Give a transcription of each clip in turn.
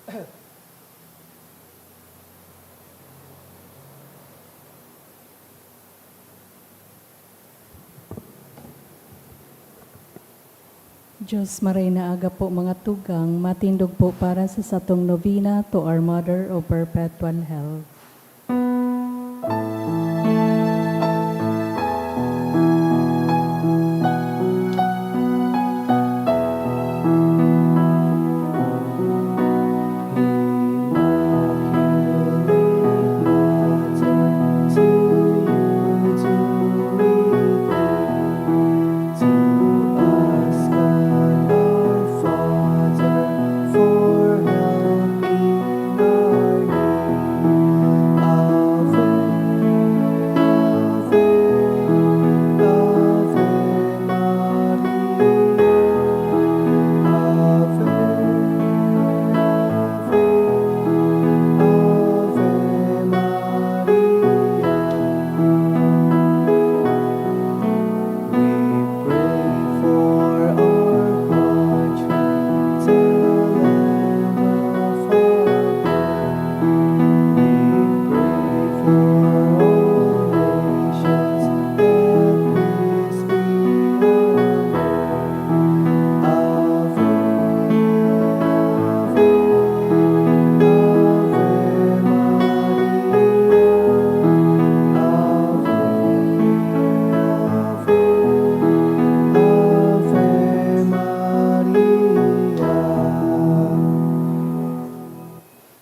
Diyos maray na aga po mga tugang, matindog po para sa satong novena to our Mother of Perpetual Health.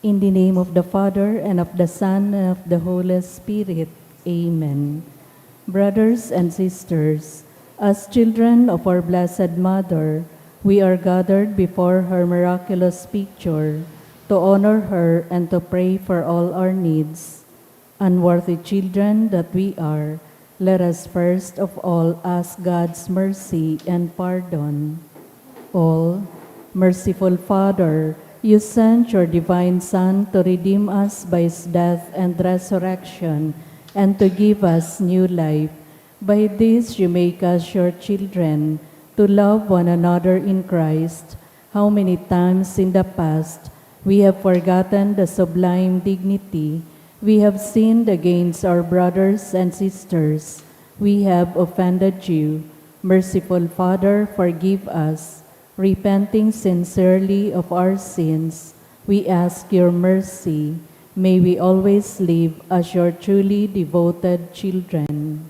In the name of the Father, and of the Son, and of the Holy Spirit. Amen. Brothers and sisters, as children of our Blessed Mother, we are gathered before her miraculous picture to honor her and to pray for all our needs. Unworthy children that we are, let us first of all ask God's mercy and pardon. All merciful Father, you sent your divine Son to redeem us by his death and resurrection and to give us new life. By this you make us your children, to love one another in Christ. How many times in the past we have forgotten the sublime dignity. We have sinned against our brothers and sisters. We have offended you. Merciful Father, forgive us. Repenting sincerely of our sins, we ask your mercy. May we always live as your truly devoted children.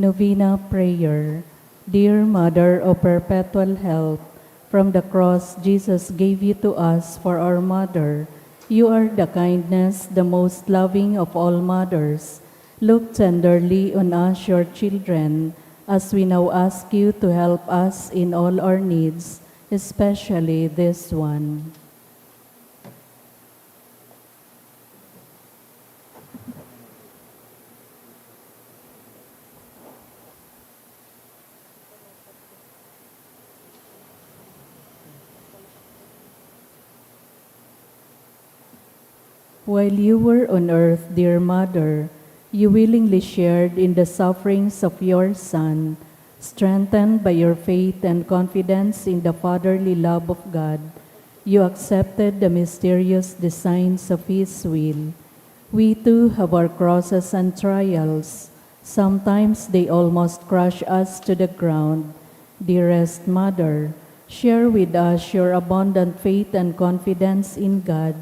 Novena Prayer. Dear Mother of Perpetual Help, from the cross Jesus gave you to us for our mother. You are the kindness, the most loving of all mothers. Look tenderly on us, your children, as we now ask you to help us in all our needs, especially this one. While you were on earth, dear Mother, you willingly shared in the sufferings of your Son, strengthened by your faith and confidence in the fatherly love of God. You accepted the mysterious designs of His will. We too have our crosses and trials. Sometimes they almost crush us to the ground. Dearest Mother, share with us your abundant faith and confidence in God.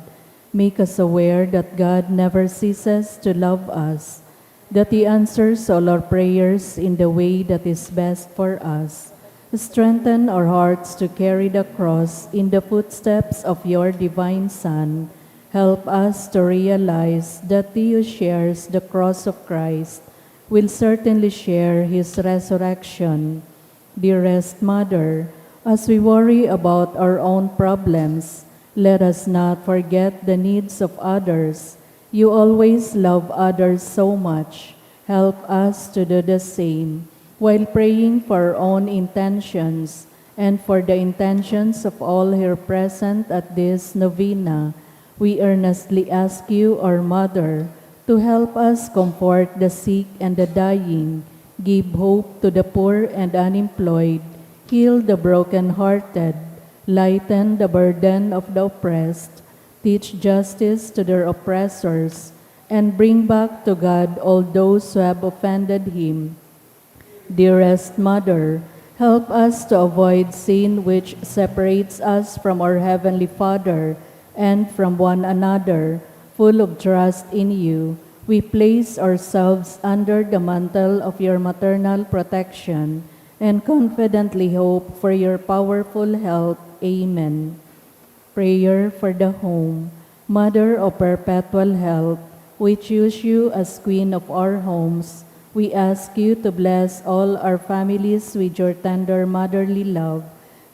Make us aware that God never ceases to love us, that He answers all our prayers in the way that is best for us. Strengthen our hearts to carry the cross in the footsteps of your divine Son. Help us to realize that He who shares the cross of Christ will certainly share His resurrection. Dearest Mother, as we worry about our own problems, let us not forget the needs of others. You always love others so much. Help us to do the same, while praying for our own intentions and for the intentions of all here present at this novena. We earnestly ask you, our Mother, to help us comfort the sick and the dying, give hope to the poor and unemployed, heal the brokenhearted, lighten the burden of the oppressed, teach justice to their oppressors, and bring back to God all those who have offended Him. Dearest Mother, help us to avoid sin which separates us from our Heavenly Father and from one another. Full of trust in you, we place ourselves under the mantle of your maternal protection and confidently hope for your powerful help. Amen. Prayer for the home. Mother of perpetual help, we choose you as Queen of our homes. We ask you to bless all our families with your tender motherly love.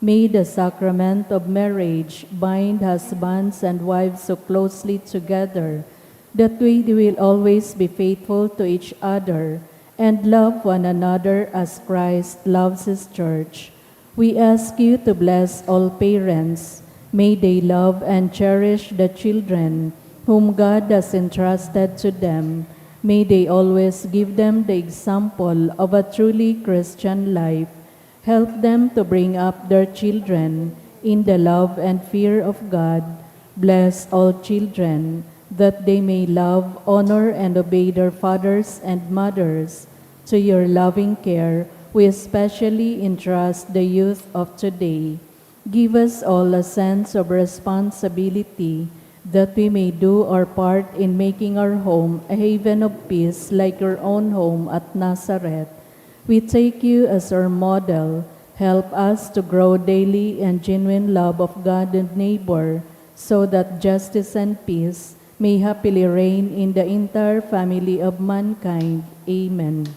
May the sacrament of marriage bind husbands and wives so closely together that we will always be faithful to each other and love one another as Christ loves His church. We ask you to bless all parents. May they love and cherish the children whom God has entrusted to them. May they always give them the example of a truly Christian life. Help them to bring up their children in the love and fear of God. Bless all children, that they may love, honor, and obey their fathers and mothers. To your loving care, we especially entrust the youth of today. Give us all a sense of responsibility, that we may do our part in making our home a haven of peace like your own home at Nazareth. We take you as our model. Help us to grow daily in genuine love of God and neighbor, so that justice and peace may happily reign in the entire family of mankind. Amen.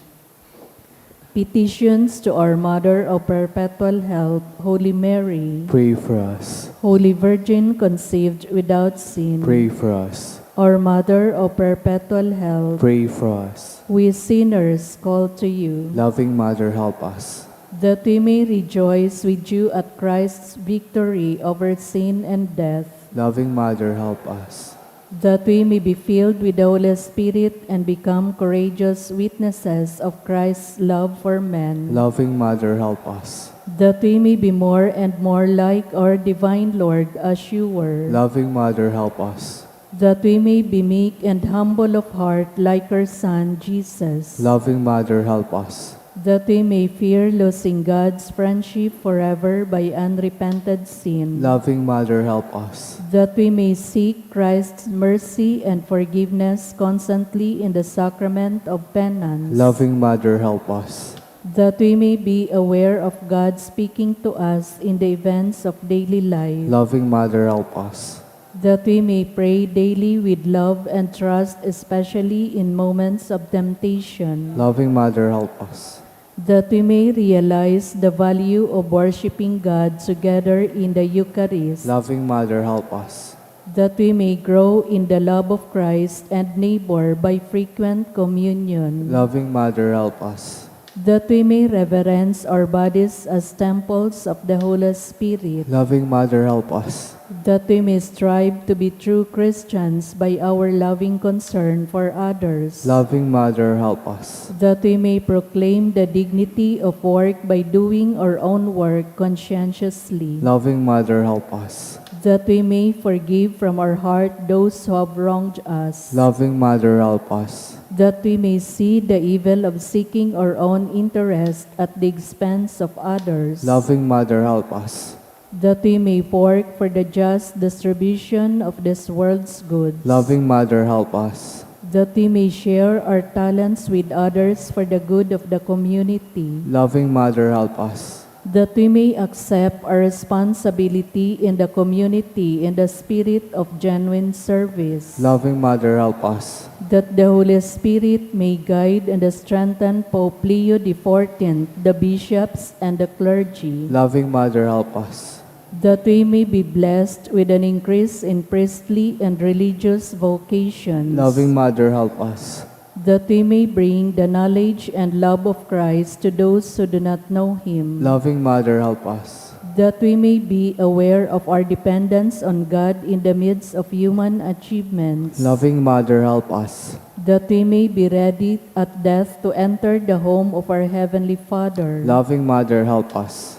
Petitions to our Mother of Perpetual Help, Holy Mary. Pray for us. Holy Virgin conceived without sin. Pray for us. Our Mother of Perpetual Help. Pray for us. We sinners call to you, Loving Mother, help us. that we may rejoice with you at Christ's victory over sin and death, Loving Mother, help us. that we may be filled with the Holy Spirit and become courageous witnesses of Christ's love for men, Loving Mother, help us. that we may be more and more like our divine Lord as you were, Loving Mother, help us. that we may be meek and humble of heart like our Son, Jesus, Loving Mother, help us. that we may fear losing God's friendship forever by unrepented sin, Loving Mother, help us. that we may seek Christ's mercy and forgiveness constantly in the sacrament of penance, Loving Mother, help us. that we may be aware of God speaking to us in the events of daily life, Loving Mother, help us. that we may pray daily with love and trust, especially in moments of temptation, Loving Mother, help us. that we may realize the value of worshiping God together in the Eucharist, Loving Mother, help us. that we may grow in the love of Christ and neighbor by frequent communion, Loving Mother, help us. that we may reverence our bodies as temples of the Holy Spirit, Loving Mother, help us. that we may strive to be true Christians by our loving concern for others, Loving Mother, help us. that we may proclaim the dignity of work by doing our own work conscientiously, Loving Mother, help us. that we may forgive from our heart those who have wronged us, Loving Mother, help us. that we may see the evil of seeking our own interest at the expense of others, Loving Mother, help us. that we may work for the just distribution of this world's goods, Loving Mother, help us. that we may share our talents with others for the good of the community, Loving Mother, help us. that we may accept our responsibility in the community in the spirit of genuine service, Loving Mother, help us. that the Holy Spirit may guide and strengthen Pope Leo XIV, the bishops, and the clergy, Loving Mother, help us. that we may be blessed with an increase in priestly and religious vocations, Loving Mother, help us. that we may bring the knowledge and love of Christ to those who do not know Him, Loving Mother, help us. that we may be aware of our dependence on God in the midst of human achievements, Loving Mother, help us. that we may be ready at death to enter the home of our Heavenly Father, Loving Mother, help us.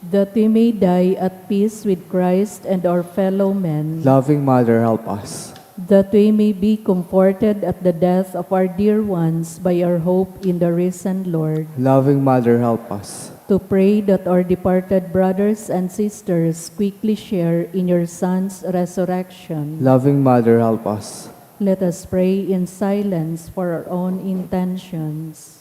that we may die at peace with Christ and our fellow men, Loving Mother, help us. that we may be comforted at the death of our dear ones by our hope in the risen Lord, Loving Mother, help us. to pray that our departed brothers and sisters quickly share in your Son's resurrection. Loving Mother, help us. Let us pray in silence for our own intentions.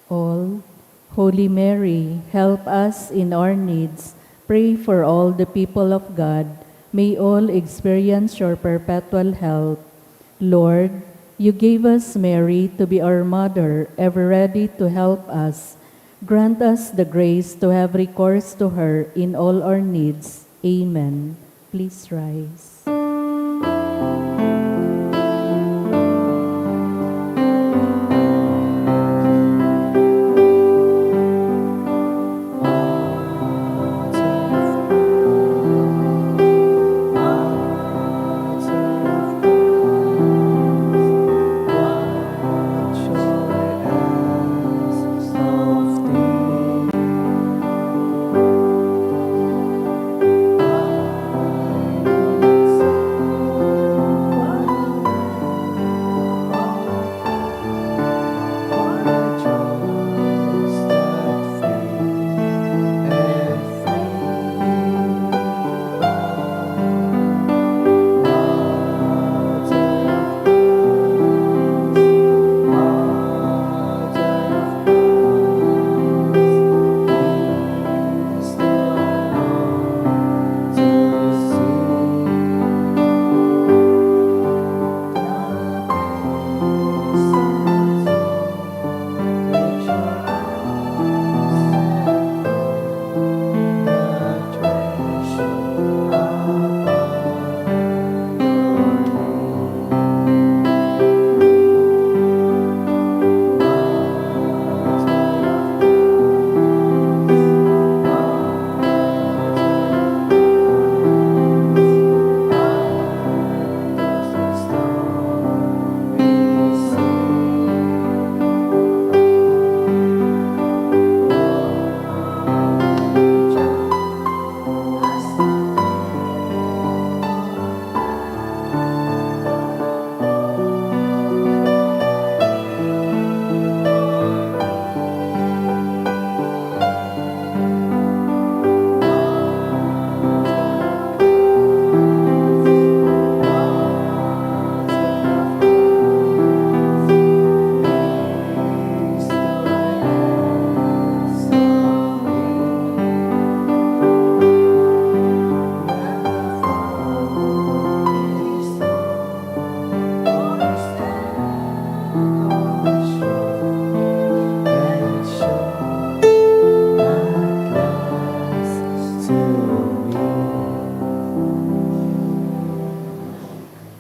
All, Holy Mary, help us in our needs. Pray for all the people of God. May all experience your perpetual help. Lord, you gave us Mary to be our mother, ever ready to help us. Grant us the grace to have recourse to her in all our needs. Amen. Please rise.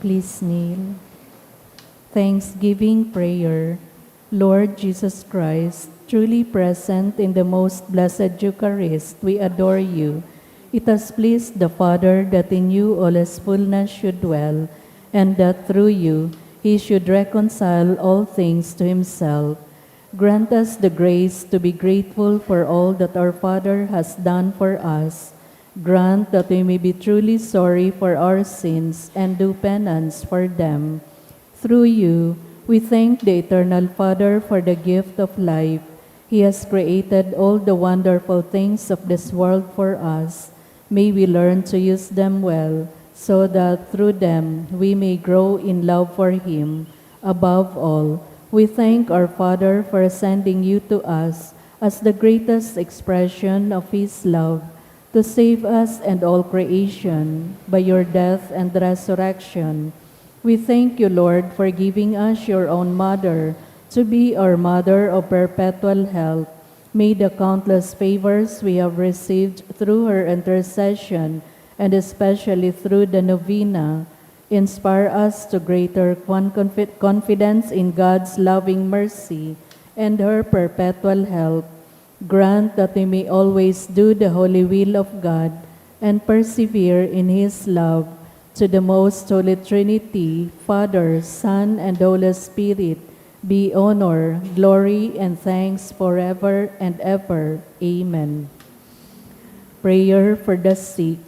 Please kneel. Thanksgiving prayer. Lord Jesus Christ, truly present in the most blessed Eucharist, we adore you. It has pleased the Father that in you all his fullness should dwell, and that through you he should reconcile all things to himself. Grant us the grace to be grateful for all that our Father has done for us. Grant that we may be truly sorry for our sins and do penance for them. Through you, we thank the Eternal Father for the gift of life. He has created all the wonderful things of this world for us. May we learn to use them well, so that through them we may grow in love for Him. Above all, we thank our Father for sending you to us as the greatest expression of His love, to save us and all creation by your death and resurrection. We thank you, Lord, for giving us your own mother to be our mother of perpetual health. May the countless favors we have received through her intercession, and especially through the novena, inspire us to greater confidence in God's loving mercy and her perpetual help. Grant that we may always do the holy will of God and persevere in His love. To the most holy Trinity, Father, Son, and Holy Spirit, be honor, glory, and thanks forever and ever. Amen. Prayer for the sick.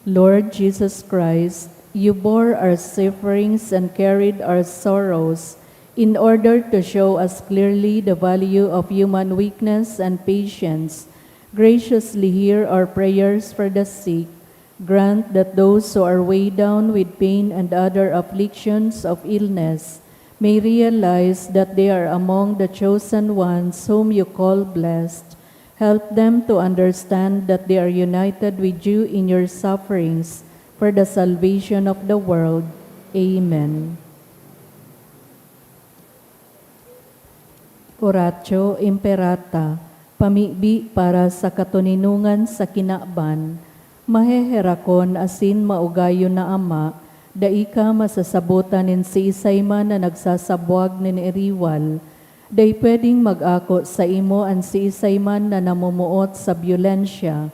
Lord Jesus Christ, you bore our sufferings and carried our sorrows in order to show us clearly the value of human weakness and patience. Graciously hear our prayers for the sick. Grant that those who are weighed down with pain and other afflictions of illness may realize that they are among the chosen ones whom you call blessed. Help them to understand that they are united with you in your sufferings for the salvation of the world. Amen. Oratio Imperata, pamibi para sa katuninungan sa kinaban, maheherakon asin maugayo na ama, daika masasabutan nin si isayman na nagsasabwag nin iriwal, day pwedeng mag-ako sa imo an si isayman na namumuot sa byulensya.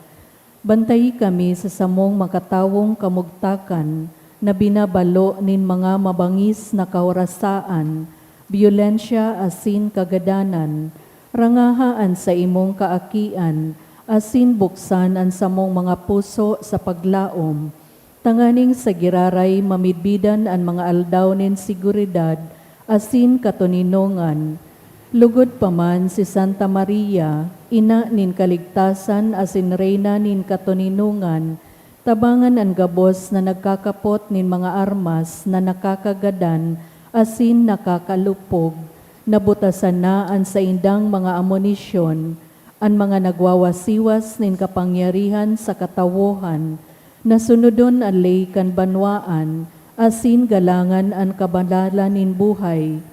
Bantayi kami sa samong makatawong kamugtakan na binabalo nin mga mabangis na kaorasaan, byulensya asin kagadanan, rangahaan sa imong kaakian, asin buksan ang samong mga puso sa paglaom. Tanganing sa giraray mamidbidan ang mga aldaw nin siguridad, asin katuninongan. Lugod pa man si Santa Maria, ina nin kaligtasan asin reyna nin katuninungan, tabangan ang gabos na nagkakapot nin mga armas na nakakagadan, asin nakakalupog. Nabutasan na ang sa indang mga amonisyon, ang mga nagwawasiwas nin kapangyarihan sa katawohan, nasunodon ang lay kan banwaan, asin galangan ang kabanalan nin buhay,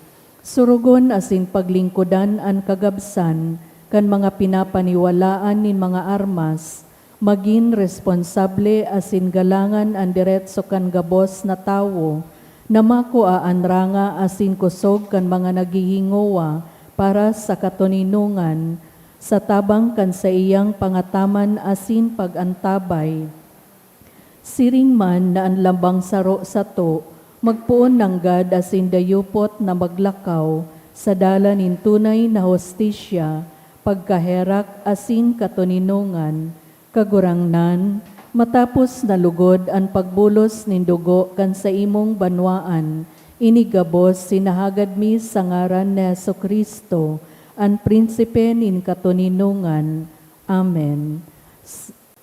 surugon asin paglingkudan ang kagabsan, kan mga pinapaniwalaan nin mga armas, maging responsable asin galangan ang diretso kan gabos na tawo, na makua ang ranga asin kusog kan mga naghihingowa para sa katuninungan, sa tabang kan sa iyang pangataman asin pagantabay. Siring man na ang lambang saro sa to, magpuon ng gad asin dayupot na maglakaw, sa dala nin tunay na hostisya, pagkaherak asin katuninungan, kagurangnan, matapos nalugod ang pagbulos nin dugo kan sa imong banwaan, inigabos sinahagad mi sa ngaran ni Jesucristo, ang prinsipe nin katuninungan. Amen.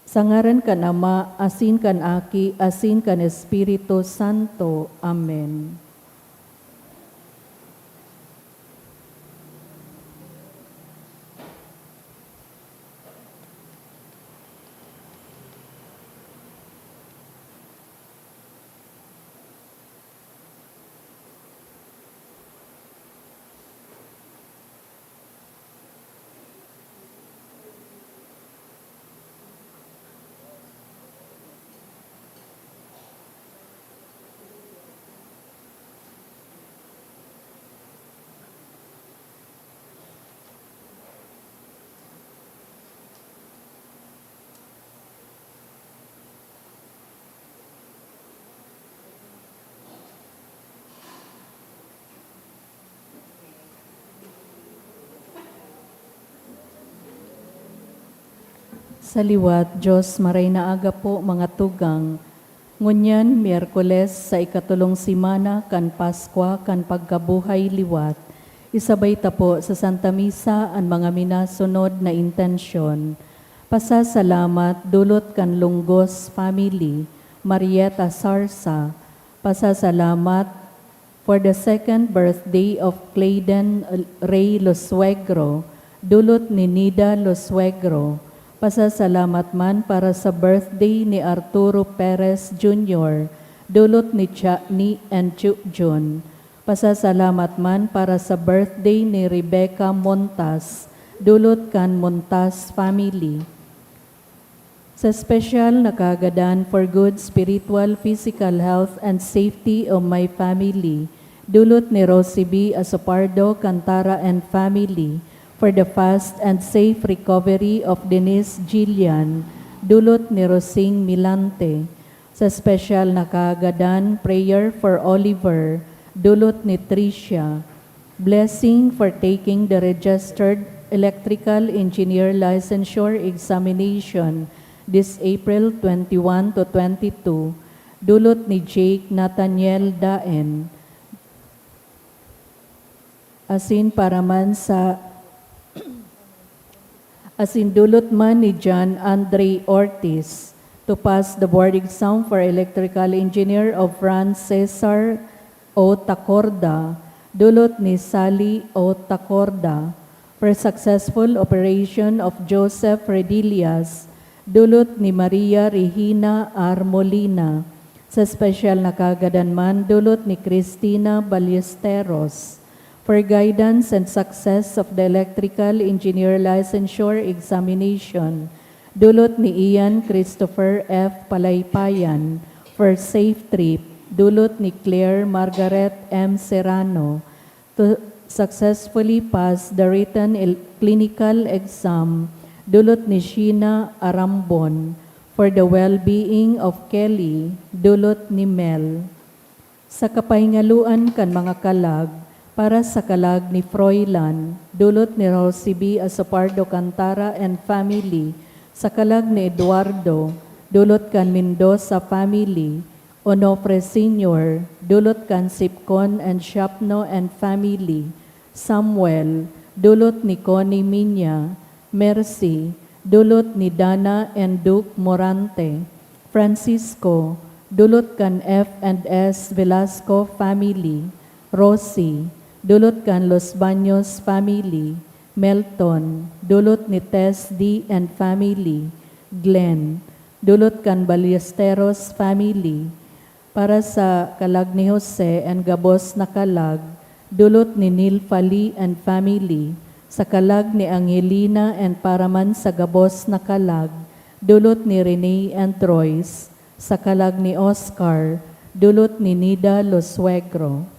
Sa ngaran kan Ama, asin kan Aki, asin kan Espiritu Santo. Amen. Sa liwat, Diyos maray na aga po mga tugang. Ngunyan, Miyerkules sa ikatulong simana kan Paskwa kan pagkabuhay liwat. Isabay ta po sa Santa Misa ang mga minasunod na intensyon. Pasasalamat dulot kan Lunggos Family, Marieta Sarsa. Pasasalamat for the second birthday of Clayden Ray Losuegro, dulot ni Nida Losuegro. Pasasalamat man para sa birthday ni Arturo Perez Jr., dulot ni and Chu Jun. Pasasalamat man para sa birthday ni Rebecca Montas, dulot kan Montas family. Sa special na kagadan for good spiritual, physical health, and safety of my family, dulot ni Rosie B. Asopardo, Cantara and family, for the fast and safe recovery of Denise Gillian, dulot ni Rosing Milante. Sa special na kaagadan, prayer for Oliver, dulot ni Tricia. Blessing for taking the registered electrical engineer licensure examination this April 21 to 22, dulot ni Jake Nathaniel Daen. Asin dulot man ni John Andre Ortiz to pass the board exam for electrical engineer of Franz Cesar O. Tacorda, dulot ni Sally O. Tacorda, for successful operation of Joseph Redilias, dulot ni Maria Regina R. Molina. Sa special na kagadan man, dulot ni Cristina Ballesteros, for guidance and success of the electrical engineer licensure examination, dulot ni Ian Christopher F. Palaypayan, for safe trip, dulot ni Claire Margaret M. Serrano, to successfully pass the written clinical exam, dulot ni Sheena Arambon, for the well-being of Kelly, dulot ni Mel. Sa kapahingaluan kan mga kalag, para sa kalag ni Froilan, dulot ni Rosie B. Asopardo Cantara and family, sa kalag ni Eduardo, dulot kan Mendoza family, Onofre Sr., dulot kan Sipcon and Shapno and family, Samuel, dulot ni Connie Minya, Mercy, dulot ni Dana and Duke Morante, Francisco, dulot kan F&S Velasco family, Rosie, dulot kan Los Baños family, Melton, dulot ni Tess D. and family, Glenn, dulot kan Ballesteros family, para sa kalag ni Jose and Gabos na kalag, dulot ni Neil Fali and family, sa kalag ni Angelina and paraman sa Gabos na kalag, dulot ni Rene and Troyes, sa kalag ni Oscar, dulot ni Nida Losuegro.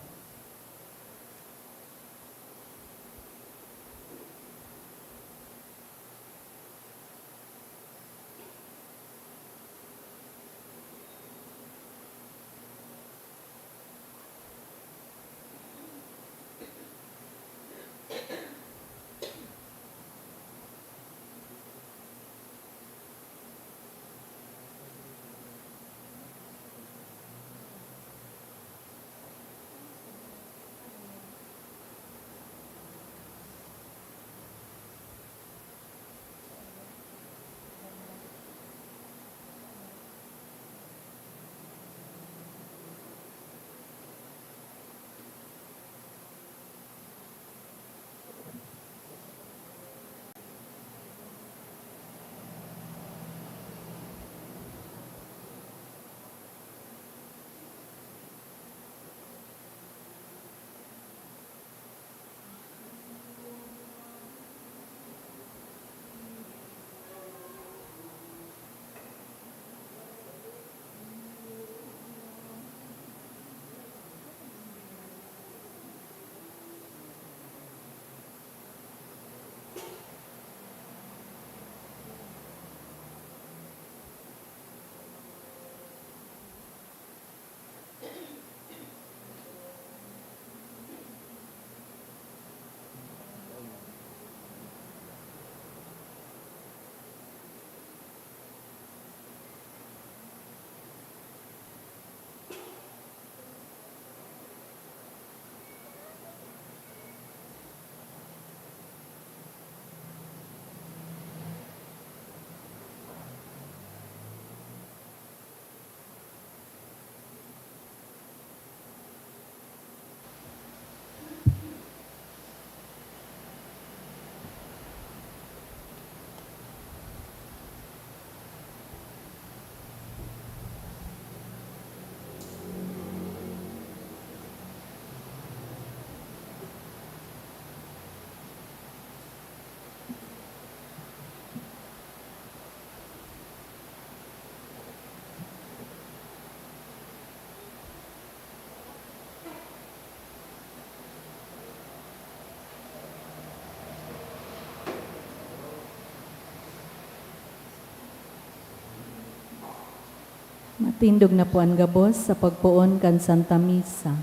Tindog na po ang gabos sa pagpuon kan Santa Misa.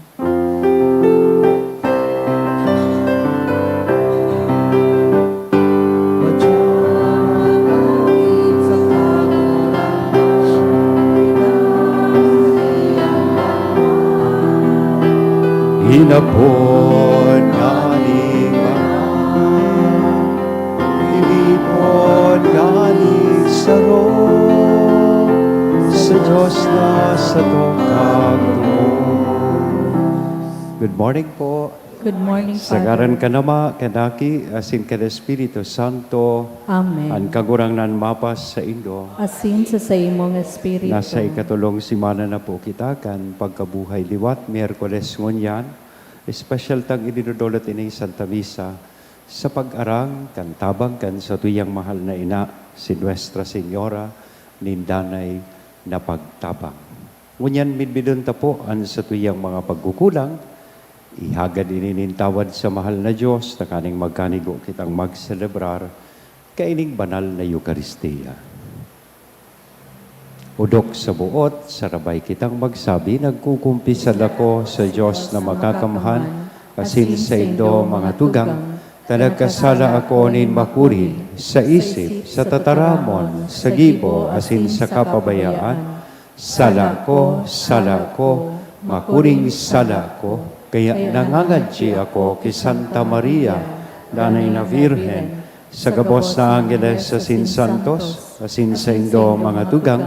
Hinapon galing man, hinipon galing sa Rome, sa Diyos na sa tungkag. Good morning po. Good morning, Sagaran Father. ka nama, kanaki, asin ka na Espiritu Santo, Amen. ang kagurang nan mapas sa Indo. Asin sa imong espiritu. Nasa ikatulong simana na po kita kan pagkabuhay liwat, Miyerkules ngunyan, espesyal tang idinudulot ini Santa Misa sa pag-arang kan tabang kan sa tuyang mahal na ina, si Nuestra Señora, nindanay na pagtabang. Ngunyan midbidon ta po ang sa tuyang mga pagkukulang, ihagad ininintawad sa mahal na Diyos na kaning magkanigo kitang magselebrar kaining banal na Eucharistia. Udok sa buot, sarabay kitang magsabi, nagkukumpisal ako sa Diyos na makakamhan, asin sa indo mga tugang, tanagkasala ako nin makuri, sa isip, sa tataramon, sa gibo, asin sa kapabayaan, sala ko, makuring sala ko, kaya nangangadji ako kay Santa Maria, Nanay na Virhen, sa gabos na Angeles sa Santos, asin sa indo mga tugang,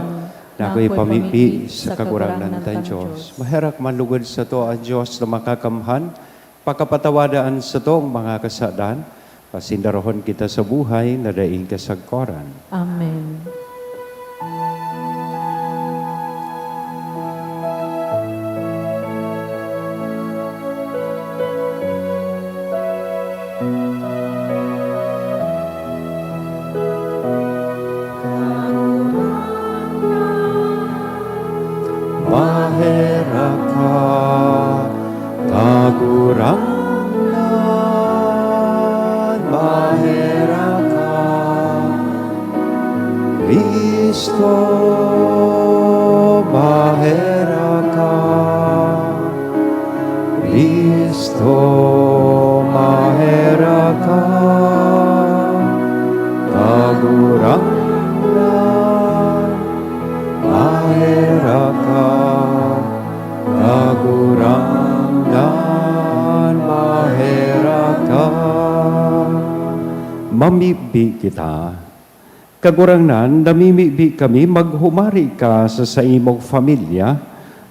na ako'y pamipi sa kagurangan ng Diyos. Maherak manlugod sa to ang Diyos na makakamhan, pakapatawadaan sa to ang mga kasadaan, pasindarohon kita sa buhay na daing kasagkoran. Amen. Mahera ka, kagurangan, mahera ka, Kristo, mahera ka, Kristo, mahera ka, kagurangan, mahera ka, kagurangan, mahera ka. Mamibi kita. Kagurangan, namimibi kami, maghumari ka sa imong pamilya,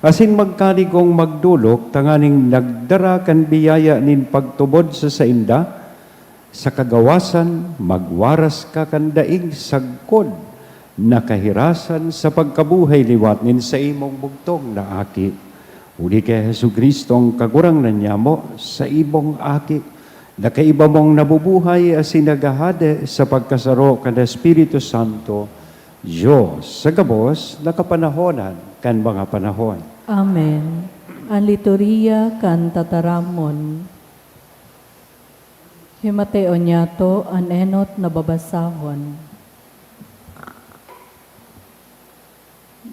asin magkaligong magdulok, tanganing nagdara kan biyaya nin pagtubod sa sainda, sa kagawasan, magwaras ka kan daing sagkod, nakahirasan sa pagkabuhay liwat nin sa imong bugtong na aki. Uli kay Jesucristo ang kagurang na niya mo sa imong aki. Nakaiba mong nabubuhay as sinagahade sa pagkasaro kan Espiritu Santo, Diyos sa gabos nakapanahonan kan mga panahon. Amen. Ang liturhiya kan tataramon. Himateo niyato an enot na babasahon.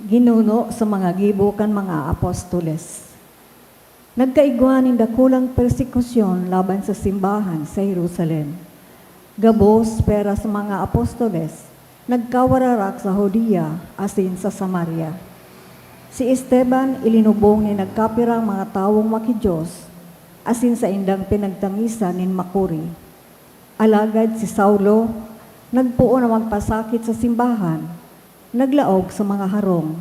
Ginuno sa mga gibo kan mga apostoles. Nagkaigwanin dakulang persekusyon laban sa simbahan sa Jerusalem. Gabos pera sa mga apostoles, nagkawararak sa Judea asin sa Samaria. Si Esteban ilinubong ni nagkapirang mga tawong makidiyos asin sa indang pinagtamisa nin makuri. Alagad si Saulo, nagpuo na magpasakit sa simbahan, naglaog sa mga harong,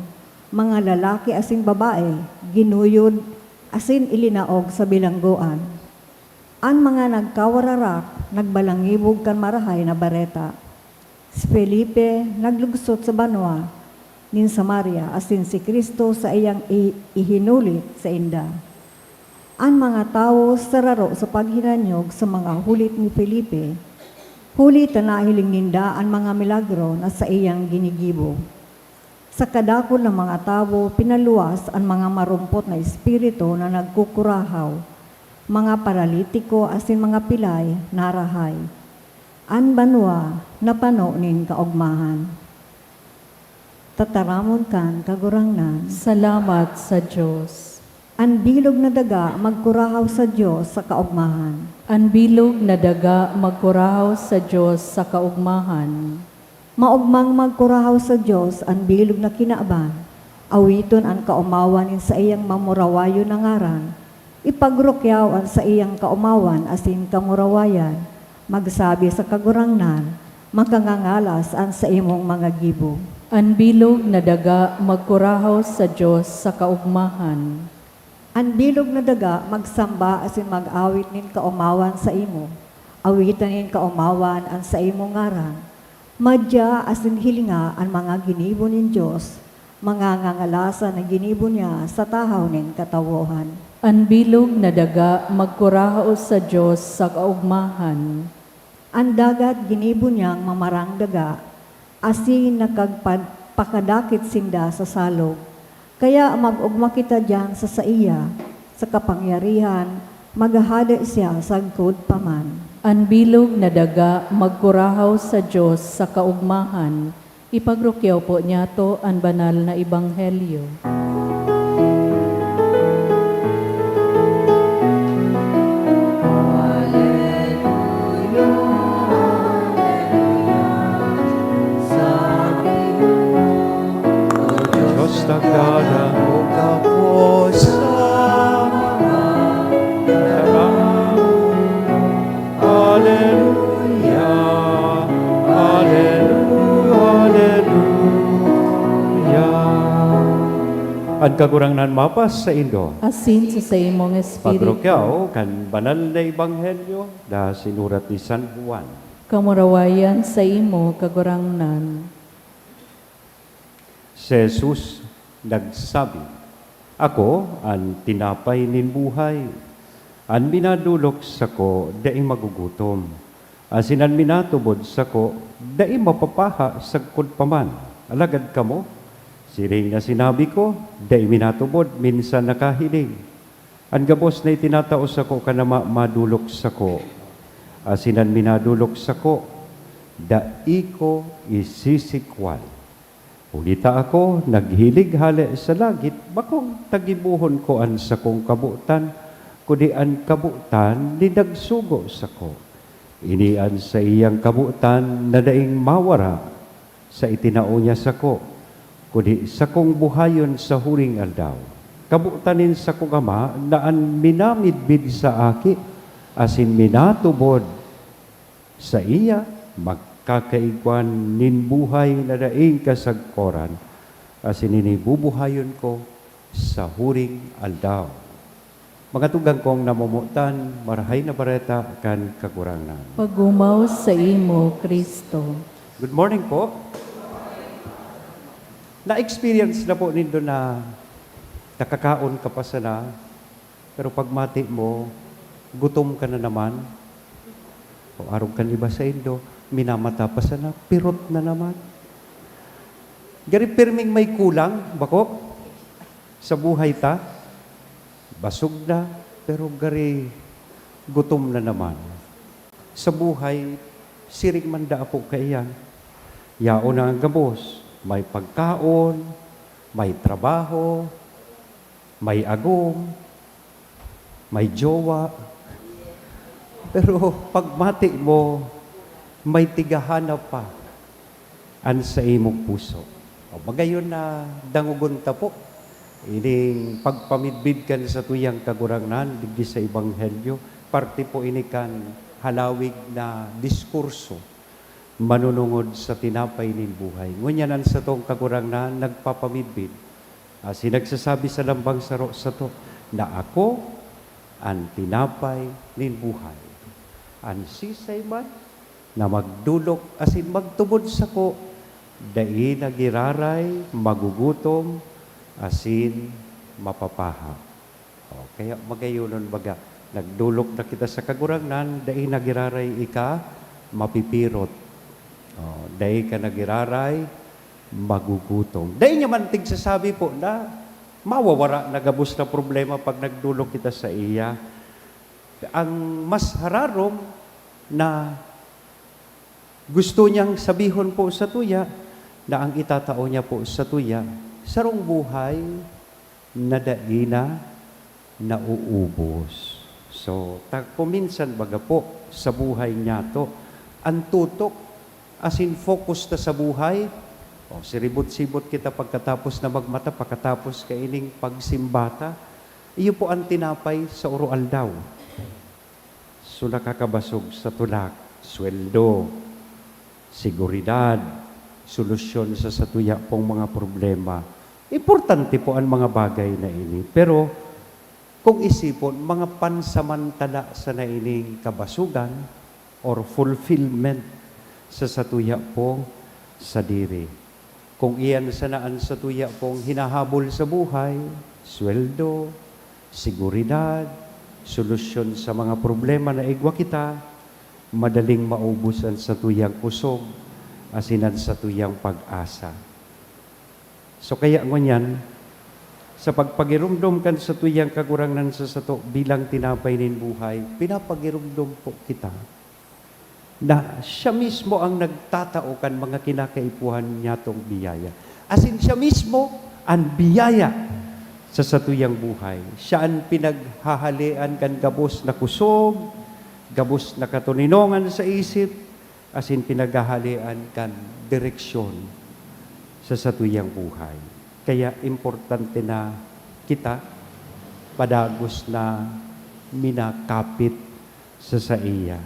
mga lalaki asin babae, ginuyod, asin ilinaog sa bilangguan. Ang mga nagkawararak, nagbalangibog kan marahay na bareta. Si Felipe naglugsot sa banwa, nin Samaria, asin si Kristo sa iyang ihinulit sa inda. Ang mga tao sararo sa paghinanyog sa mga hulit ni Felipe, hulit na nahiling ninda ang mga milagro na sa iyang ginigibo. Sa kadakol ng mga tao, pinaluwas ang mga marumpot na espiritu na nagkukurahaw, mga paralitiko asin mga pilay narahay. An banwa napano nin kaugmahan. tataramon kan kagurangnan. Salamat sa Diyos. Ang bilog na daga magkurahaw sa Diyos sa kaugmahan. Ang bilog na daga magkurahaw sa Diyos sa kaugmahan. Maugmang magkurahaw sa Diyos ang bilog na kinaaban. Awiton ang kaumawan sa iyang mamurawayo na ngaran. Ipagrukyaw ang sa iyang kaumawan asin kamurawayan. Magsabi sa kagurangnan, makangangalas ang sa imong mga gibo. Ang bilog na daga magkurahaw sa Diyos sa kaugmahan. Ang bilog na daga magsamba asin mag-awit nin kaumawan sa imo. Awitan nin kaumawan ang sa imo ngaran. Madya asin hilinga ang mga ginibo nin Diyos. Mga ngangalasa na ginibo niya sa tahaw nin katawohan. Ang bilog na daga magkurahaw sa Diyos sa kaugmahan. Ang dagat ginibo niyang mamarang daga. Asin nakagpakadakit sinda sa salog. Kaya mag-ugma kita dyan sa iya, sa kapangyarihan, maghahada siya sa gkod paman. Ang bilog na daga magkurahaw sa Diyos sa kaugmahan. Ipagrukyaw po niya to ang banal na ebanghelyo. Diyos nagdarahog ako sa mga Hallelujah, Hallelujah, Hallelujah. Ang kagurangnan mapas sa Indo. Asin sa imong espiritu. Pagrokyaw kan banal na ebanghelyo da sinurat ni San Juan. Kamurawayan sa imo kagurangnan. Si Jesus nagsabi, ako ang tinapay nin buhay. Ang minadulok sa ko, daing magugutom. Asin ang minatubod sa ko, daing mapapaha sa kod paman. Alagad ka mo, siring na sinabi ko, daing minatubod, minsan nakahiling. Ang gabos na itinataos sa ko, kanama madulok sa ko. Asin ang minadulok sa ko, daing ko isisikwal. Ulita ako, naghilig hali sa langit, bakong tagibuhon ko an sa kong kabutan, kundi an kabutan ni nagsugo sa ko. Inian sa iyang kabutan na daing mawara sa itinao niya sa ko, kundi sa kong buhayon sa huring aldaw. Kabutanin sa kong ama na an minamidbid sa aki, asin minatubod sa iya, kakaiwan nin buhay na daing kasagkoran, asin bubuhayon ko sa huring aldaw. Mga tugang kong namumutan, marahay na bareta kan kakurangan. Pagumaw sa imo, Kristo. Good morning po. Na-experience na po nindo na nakakaon ka pa sana, pero pag mati mo, gutom ka na naman. O arog kan iba sa Indo, minamata pa sana, pirot na naman. Gari pirming may kulang, bako, sa buhay ta, basog na, pero gari gutom na naman. Sa buhay, siring manda po kaiyan. Yao na ang gabos, may pagkaon, may trabaho, may agom, may jowa. Pero pag mati mo, may tigahanap pa an sa imong puso. O magayon na dangugon ta po, ining pagpamidbid kan sa tuyang kagurangnan, digdi sa ebanghelyo, parte po ini kan halawig na diskurso, manunungod sa tinapay nin buhay. Ngunyanan sa tong kagurangnan, nagpapamidbid. Sinagsasabi sa lambang saro sa to, na ako ang tinapay nin buhay. Ang sisay man, na magdulok asin magtubod sa ko, dai nagiraray, magugutom, asin mapapaha. O, kaya magayunon baga, nagdulok na kita sa kagurangnan, dai nagiraray ika, mapipirot. O, dai ka nagiraray, magugutom. Dai niya man tigsasabi po na mawawara nagabos na problema pag nagdulok kita sa iya. Ang mas hararom na gusto niyang sabihon po sa tuya, na ang itatao niya po sa tuya, sarong buhay na daina nauubos. So, kuminsan baga po sa buhay niya to, ang tutok, as in focus ta sa buhay, siribot-sibot kita pagkatapos na magmata, pagkatapos kaining pagsimbata, iyo po ang tinapay sa urual daw. So, nakakabasog sa tulak, sweldo, seguridad, solusyon sa satuya pong mga problema. Importante po ang mga bagay na ini. Pero, kung isipon, mga pansamantala sa naining kabasugan or fulfillment sa satuya po sa diri. Kung iyan sanaan sa tuya pong hinahabol sa buhay, sweldo, seguridad, solusyon sa mga problema na igwa kita, madaling maubos ang satuyang kusog, asinan sa tuyang pag-asa. So kaya ngunyan, sa pagpagirumdom kan sa tuyang kagurangan sa sato bilang tinapay nin buhay, pinapagirumdom po kita na siya mismo ang nagtatao kan mga kinakaipuhan niya tong biyaya. Asin siya mismo ang biyaya sa satuyang buhay. Siya ang pinaghahalian kan gabos na kusog, gabos na katuninongan sa isip, asin pinaghahalian kan direksyon sa satuyang buhay. Kaya importante na kita padagos na minakapit sa iya.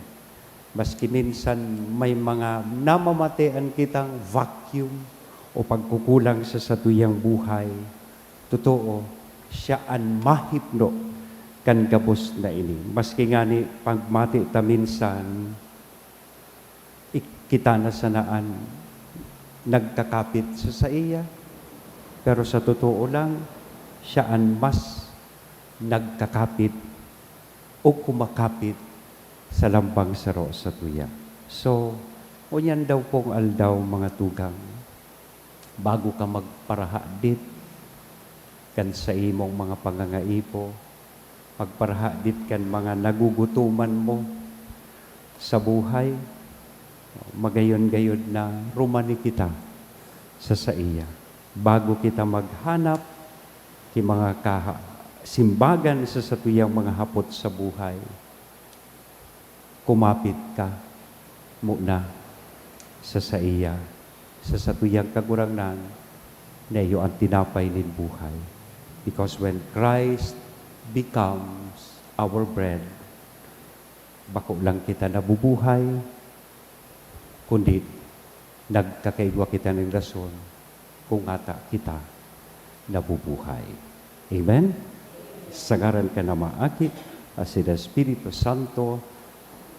Maski minsan may mga namamatean kitang vacuum o pagkukulang sa satuyang buhay, totoo, siya ang mahipno kan gabos na ini. Maski nga ni pagmati ta minsan, kita na sanaan nagkakapit sa iya. Pero sa totoo lang, siya ang mas nagkakapit o kumakapit sa lambang saro sa tuya. So, unyan daw pong aldaw mga tugang, bago ka magparahadit kan sa imong mga pangangaipo, magparahadit kan mga nagugutuman mo sa buhay, magayon-gayon na rumani kita sa iya. Bago kita maghanap ki mga simbagan sa satuyang mga hapot sa buhay, kumapit ka muna sa iya, sa satuyang kagurangnan na iyo ang tinapay nin buhay. Because when Christ becomes our bread, bako lang kita nabubuhay, kundi nagkakaigwa kita ng rason kung ata kita nabubuhay. Amen? Sa ngaran ka na maakit, asida Espiritu Santo.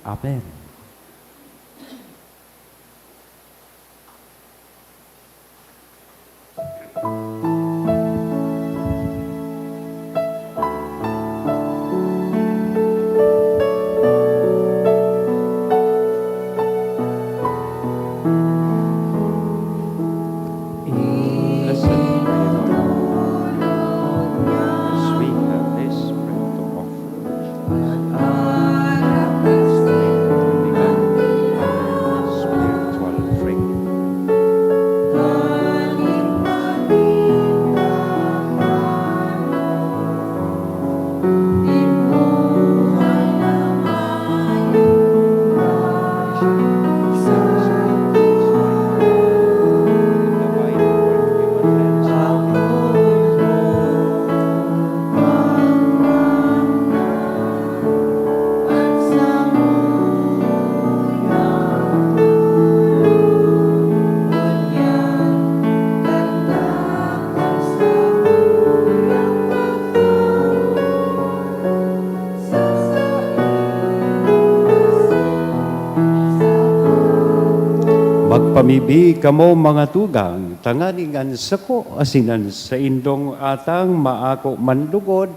Amen. Magpamibi kamo mga tugang, tanganingan sako asinan sa indong atang maako manlugod,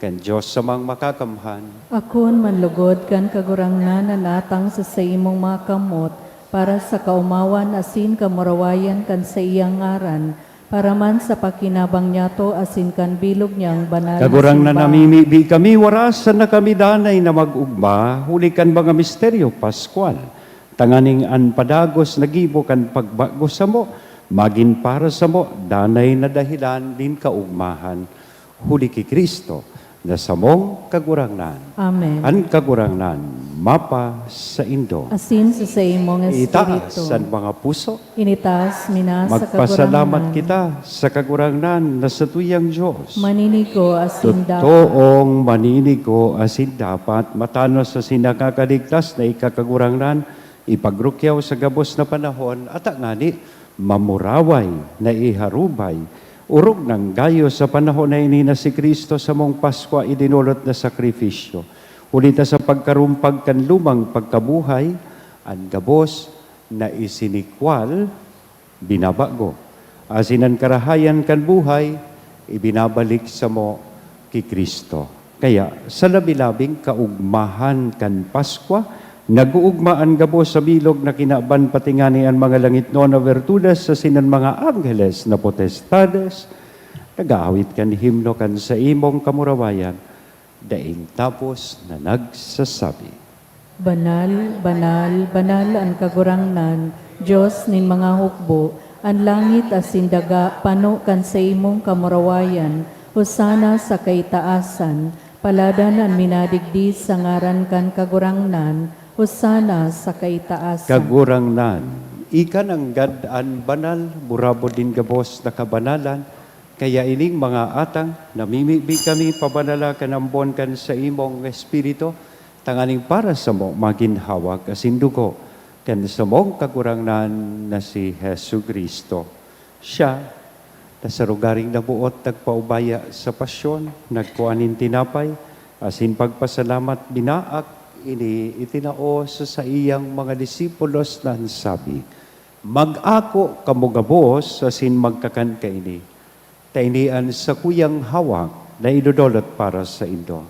kan Diyos samang makakamhan. Akon manlugod kan kagurangnan na natang sa imong mga kamot, para sa kaumawan asin kamurawayan kan sa iyang ngaran, para man sa pakinabang niyato asin kan bilog niyang banal na Kagurang na simbahan. namimibi kami, warasan na kami danay na mag-ugma, hulikan mga misteryo Pascual. Tanganing an padagos nagibo kan pagbago sa mo, magin para sa mo, danay na dahilan din kaugmahan, huli ki Kristo, na sa mong kagurangnan. Amen. An kagurangnan, mapa sa Indo. Asin sa imong Itaas Espiritu. ang mga puso. Initas mina sa Magpasalamat kagurangan. kita sa kagurangnan na sa tuyang Diyos. Maninigo asin dapat. Totoong maninigo asin dapat matanos sa sinakakaligtas na ikakagurangnan, ipagrukyaw sa gabos na panahon at ngani mamuraway na iharubay. Urog ng gayo sa panahon na ini na si Kristo sa mong Paskwa idinulot na sakripisyo. Ulita sa pagkarumpag kan lumang pagkabuhay, ang gabos na isinikwal, binabago. Asinan karahayan kan buhay, ibinabalik sa mo ki Kristo. Kaya sa labi-labing kaugmahan kan Paskwa, nag-uugmaan gabos sa bilog na kinaban patingani ang mga langit no na virtudes sa sinan mga angeles na potestades, nag-aawit kan himno kan sa imong kamurawayan, daing tapos na nagsasabi. Banal, banal, banal ang kagurangnan, Diyos ning mga hukbo, ang langit asin daga, pano kan sa imong kamurawayan, hosana sa kaitaasan, paladan ang minadigdi sa ngaran kan kagurangnan, hosana sa kaitaasan. Kagurangnan, ikan ang gadaan banal, burabo din gabos na kabanalan, kaya ining mga atang, namimibi kami pabanala kanambon kan sa imong espiritu, tanganing para sa mo maginhawag asin dugo, kan sa mong kagurangnan na si Hesu Kristo. Siya, na sa rugaring nabuot nagpaubaya sa pasyon, nagkuanin tinapay, asin pagpasalamat binaak, ini itinao sa iyang mga disipulos na sabi, mag-ako kamugabos asin magkakan kaini, tainian sa kuyang hawak na idodolot para sa Indo.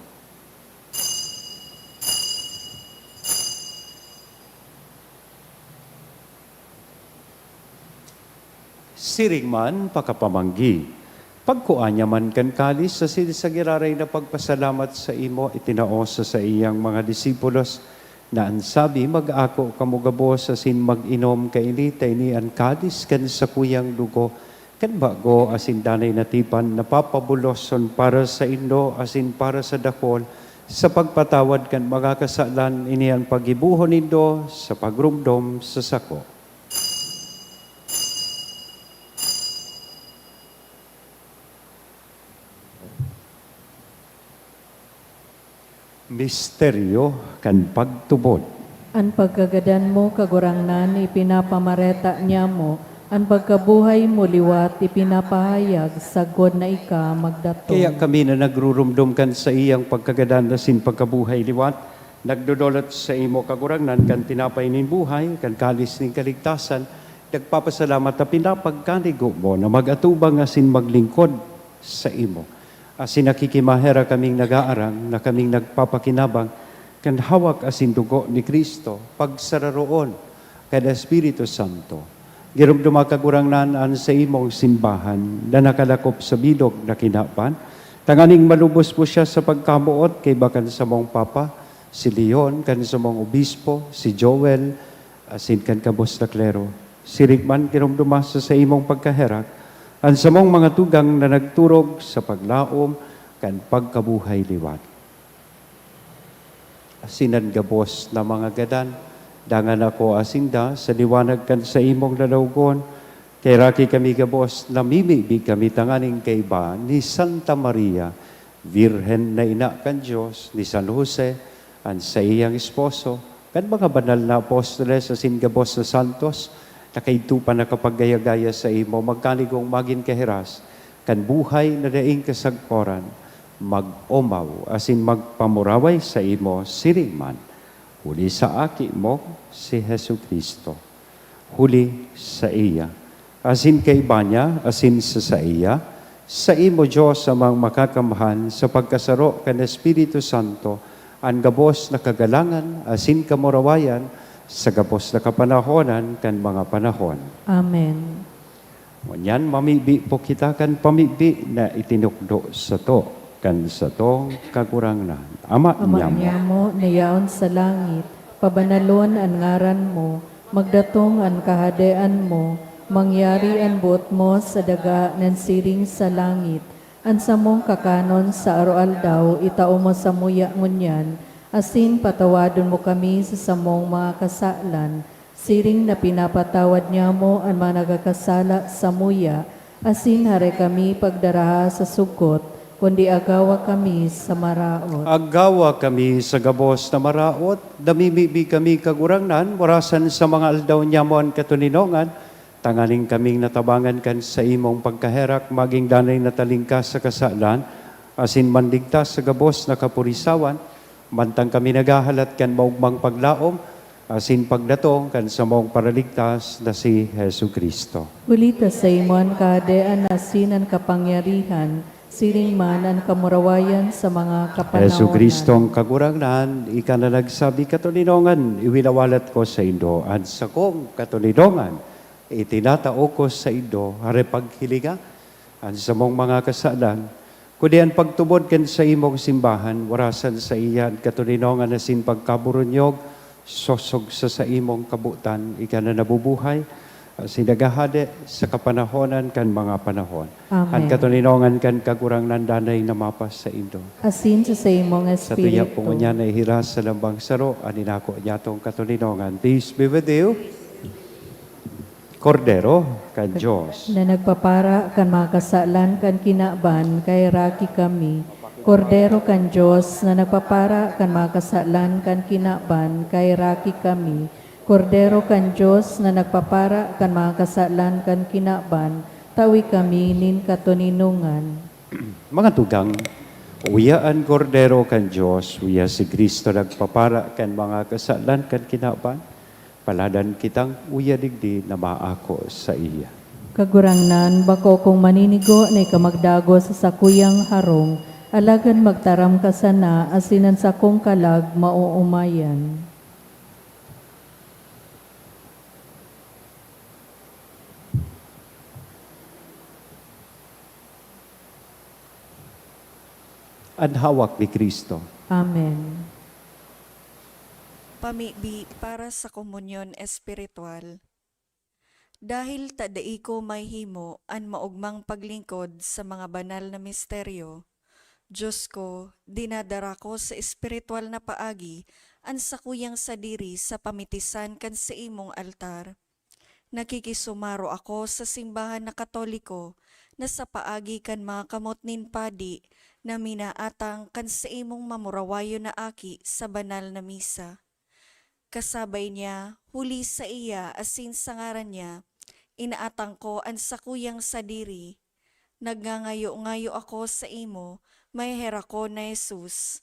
Siring man pakapamanggi, pagkuanya man kan kalis sa sinisagiraray na pagpasalamat sa imo, itinao sa iyang mga disipulos, na ang sabi, mag-ako kamugabos asin mag-inom kaini, taini ang kalis kan sa kuyang dugo, kan bago asin danay natipan, napapabuloson para sa Indo asin para sa dakol, sa pagpatawad kan mga kasalan, ini ang pagibuhon nindo sa pagrumdom sa sako. Misteryo kan pagtubod. Ang pagkagadan mo kagurangnan, ipinapamareta niya mo, ang pagkabuhay mo liwat, ipinapahayag, sagod na ika magdato. Kaya kami na nagrurumdum kan sa iyang pagkagadan na sin pagkabuhay liwat, nagdodolot sa imo kagurangnan kan tinapay nin buhay, kan kalis nin kaligtasan, nagpapasalamat na pinapagkanigo mo na magatubang asin maglingkod sa imo. Asin nakikimahera kaming nag-aarang, na kaming nagpapakinabang, kan hawak asin dugo ni Kristo, pagsararoon, kada Espiritu Santo. Girumduma kagurangnan an sa imong simbahan, na nakalakop sa bilog na kinapan, tanganing malubos po siya sa pagkamuot, kay bakan sa mong Papa, si Leon, kan sa mong Obispo, si Joel, asin kan kabos na klero. Sirigman girumduma sa imong pagkaherak, ang samong mga tugang na nagturog sa paglaom kan pagkabuhay liwat. Asinan gabos na mga gadan, dangan ako asinda sa liwanag kan sa imong lalawgon, kay raki kami gabos, namimibi kami tanganing kaiba ni Santa Maria, Virhen na ina kan Diyos, ni San Jose, ang sa iyang esposo, kan mga banal na apostoles asin gabos na santos, na kaito pa nakapagaya-gaya sa imo, magkanigong magin kahiras, kan buhay na daing kasagporan, mag-omaw, asin magpamuraway sa imo, siringman, huli sa aki mo, si Hesu Kristo, huli sa iya, asin kay Banya, asin sa iya, sa imo Diyos amang makakamhan, sa pagkasaro kan Espiritu Santo, ang gabos na kagalangan, asin kamurawayan, sa gabos na kapanahonan kan mga panahon. Amen. Ngunyan, mamibi po kita kan pamibi na itinukdo sa to, kan sa tong kagurangnan. Ama Ama niya mo, niya mo, nayaon sa langit, pabanalon ang ngaran mo, magdatong ang kahadean mo, mangyari ang buot mo sa daga ng siring sa langit, ang samong kakanon sa aroaldaw, itao mo sa muya ngunyan, asin patawadon mo kami sa samong mga kasalan, siring na pinapatawad niya mo ang mga nagakasala sa muya, asin hare kami pagdaraha sa sugot, kundi agawa kami sa maraot. Agawa kami sa gabos na maraot, damimibi kami kagurangnan, warasan sa mga aldaw niya mo ang katuninongan, tanganing kaming natabangan kan sa imong pagkaherak, maging danay natalingkas sa kasalan, asin mandigtas sa gabos na kapurisawan, mantang kami nagahalat kan maugmang paglaom, asin pagdatong kan sa maong paraligtas na si Hesu Kristo. Ulita sa imon kade ang nasinan kapangyarihan, siring man ang kamurawayan sa mga kapanahonan. Hesu Kristong kagurangnan, ika na nagsabi katuninongan, iwinawalat ko sa Indo, at sa kong katuninongan, itinatao ko sa Indo, hare paghilinga, at sa mong mga kasalan, kundi ang pagtubod ken sa imong simbahan, warasan sa iyan, katuninongan na sin pagkaburunyog, sosog sa imong kabutan, ika na nabubuhay, sinagahade sa kapanahonan kan mga panahon. Amen. Ang katuninongan kan kagurang nandanay na mapas sa Indo. Asin sa imong Sa tuya espiritu. po niya na ihiras sa lambang saro, aninako niya tong katuninongan. Peace be with you. Kordero kan Diyos. Na nagpapara kan mga kasalan kan kinaban, kay raki kami. Kordero kan Diyos na nagpapara kan mga kasalan kan kinaban, kay raki kami. Kordero kan Diyos na nagpapara kan mga kasalan kan kinaban, tawi kami nin katuninungan. Mga tugang, uyaan kordero kan Diyos, uya si Kristo nagpapara kan mga kasalan kan kinaban, paladan kitang uya digdi na maako sa iya. Kagurangnan, bako kung maninigo na ikamagdago sa sakuyang harong, alagan magtaram ka sana, asinan sa kong kalag mauumayan. Ang hawak ni Kristo. Amen. Pamibi para sa komunyon espiritual. Dahil tadai ko may himo an maugmang paglingkod sa mga banal na misteryo, Diyos ko, dinadara ko sa espiritual na paagi an sakuyang sadiri sa pamitisan kan sa imong altar. Nakikisumaro ako sa simbahan na Katoliko na sa paagi kan mga kamot nin padi na minaatang kan sa imong mamurawayo na aki sa banal na misa. Kasabay niya, huli sa iya asin sa ngaran niya, inaatang ko ang sakuyang sadiri. Nagngangayo-ngayo ako sa imo, may hera ko na Jesus.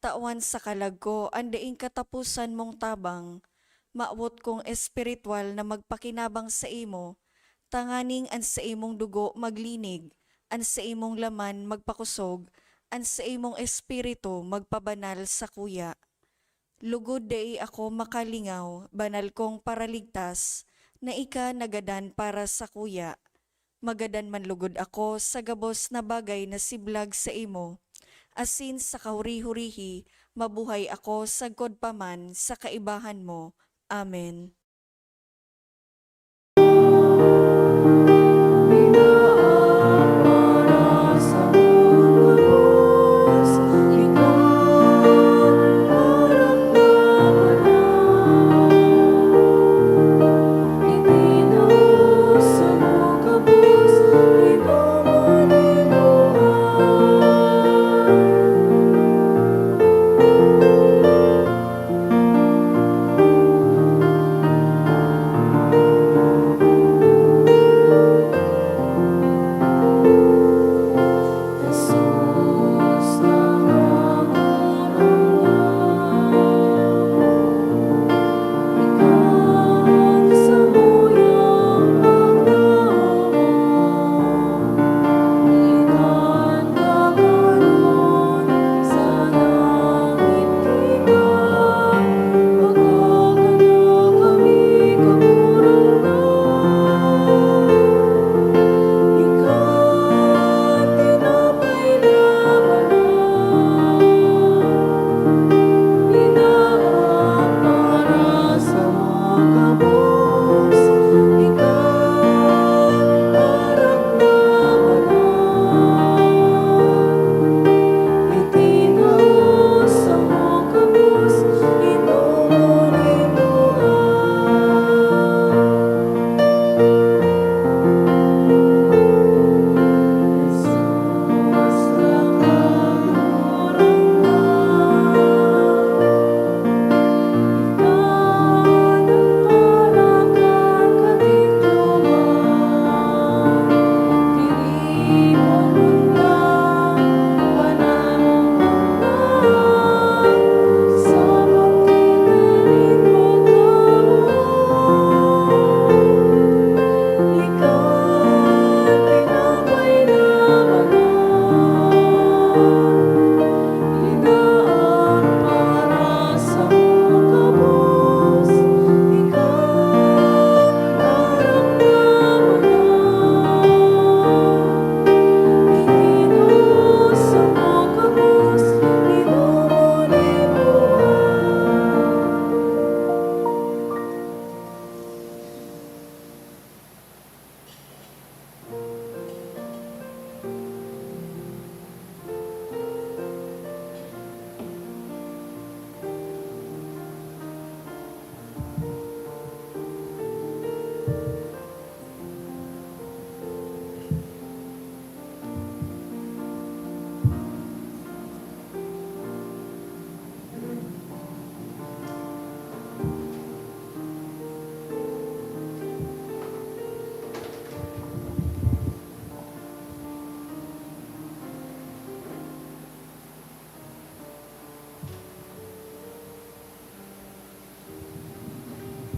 Tawan sa kalag ko, andaing katapusan mong tabang. Maawot kong espiritual na magpakinabang sa imo, tanganing an sa imong dugo maglinig, an sa imong laman magpakusog, an sa imong espiritu magpabanal sa kuya. Lugod dai ako makalingaw, banal kong paraligtas, na ika nagadan para sa kuya. Magadan man lugod ako sa gabos na bagay na siblag sa imo. Asin sa kahuri-hurihi, mabuhay ako sa paman sa kaibahan mo. Amen.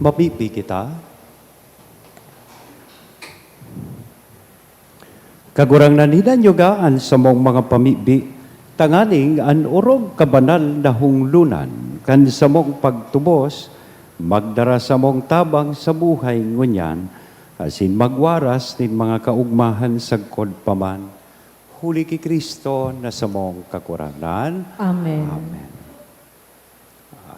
Mapipi kita. Kagurang nanidan yugaan sa mong mga pamibi, tanganing an urog kabanal na hunglunan, kan sa mong pagtubos, magdara sa mong tabang sa buhay ngunyan, asin magwaras nin mga kaugmahan sa paman. Huli ki Kristo na sa mong kakurangan. Amen. Amen.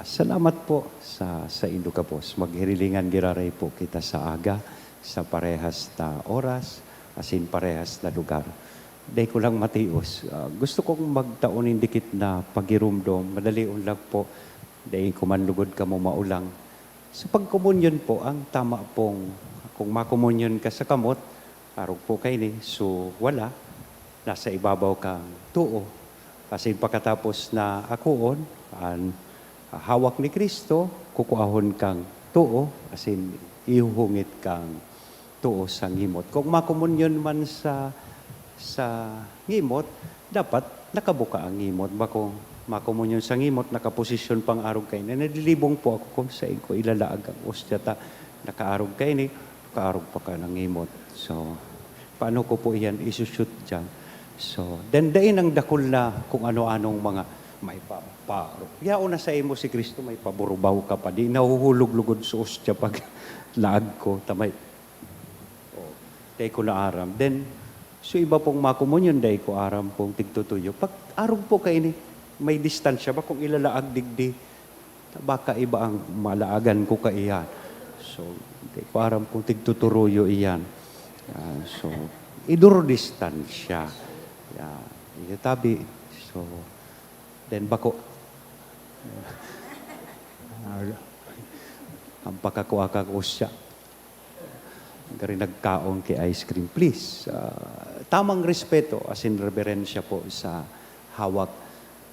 Salamat po sa indo ka po. Maghirilingan giraray po kita sa aga, sa parehas na oras, asin parehas na lugar. Day ko lang matios. Gusto kong magtaunin dikit na pagirumdom. Madali lang po. Day ko manlugod ka mo maulang. Sa pagkomunyon po, ang tama pong, kung makomunyon ka sa kamot, arog po kayo ni, so wala, nasa ibabaw kang tuo. Kasi pagkatapos na akuon, hawak ni Kristo, kukuahon kang tuo, asin ihuhungit kang tuo sa ngimot. Kung makomunyon man sa ngimot, dapat nakabuka ang ngimot. Bakong makomunyon sa ngimot, nakaposisyon pang arog kayo. Nalilibong po ako kung sa ko ilalaag ang ostyata. Nakaarog kayo ni, nakaarog pa ka ng ngimot. So, paano ko po iyan isushoot dyan? So, dendain ang dakol na kung ano-anong mga may paparo. Yao na sa imo si Kristo, may paburubaw ka pa. Di nahuhulog-lugod sa ostya pag laag ko. Tamay. Day ko na aram. Then, so iba pong makomunyon, day ko aram pong tigtutuyo. Pag arog po kayo ni, may distansya ba kung ilalaag digdi? Baka iba ang malaagan ko ka iyan. So, day ko aram pong tigtuturuyo iyan. So, iduro distansya. Itabi. So, then bako. Ang pakakuha siya. Gari nagkaon kay ice cream, please. Tamang respeto, as in reverensya po sa hawak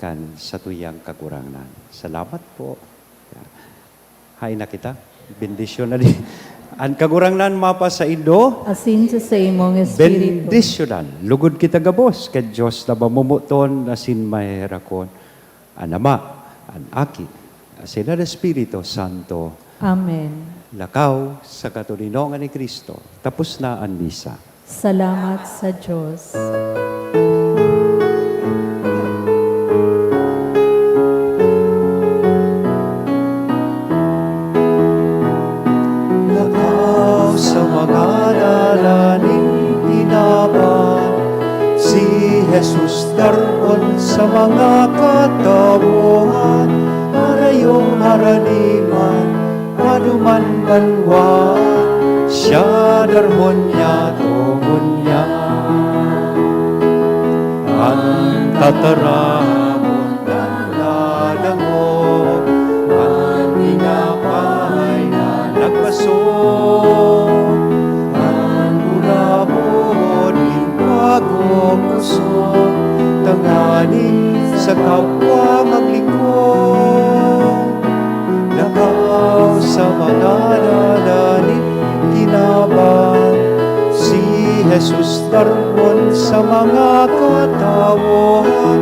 kan sa tuyang kakurangan. Salamat po. Hay na kita. Bendisyon na din. Ang kakurangan mapa sa indo, Asin sa imong espiritu. bendisyonan. Lugod kita gabos, kay Diyos na mamumuton, asin maherakon. An Ama, an Aki, asin ang Espiritu Santo. Amen. Lakaw sa katulinongan ni Kristo. Tapos na ang misa. Salamat sa Diyos. Lakaw sa mga dalaning tinaban, si Jesus daron sa mga katabuhan, marayong haraniman, maduman banwan, siya darhon niya tungon niya. Ang tataramon ng lalangon, ang tinapay na nagpasok, ang ulabon ng bagong kusok, tanganin sa kapwa maglingkod. Lakaw sa mga dalanin kinaban, si Jesus darwon sa mga katawhan,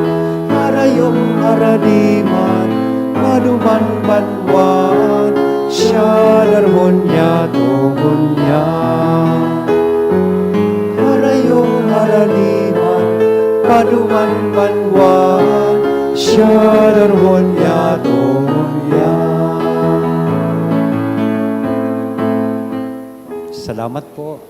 harayong haraniman, maduman banwan, siya darwon niya tungon niya. Harayong haraniman, maduman banwan, siya darwon niya tungon niya. Salamat po.